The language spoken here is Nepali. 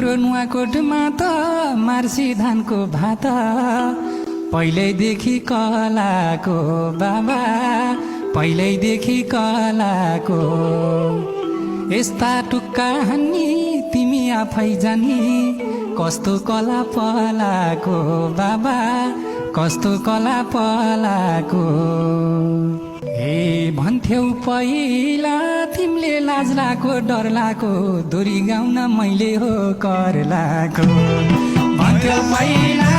हाम्रो नुवाकोटमा त मार्सी धानको भात पहिल्यैदेखि कलाको बाबा पहिल्यैदेखि कलाको यस्ता टुक्का हान्नी तिमी आफै जानी कस्तो कला पलाको बाबा कस्तो कला पलाको हे भन्थ्यौ पहिला तिमीले लाज लाको डर लाको दोरी गाउन मैले हो कर लाको भन्थ्यौ पहिला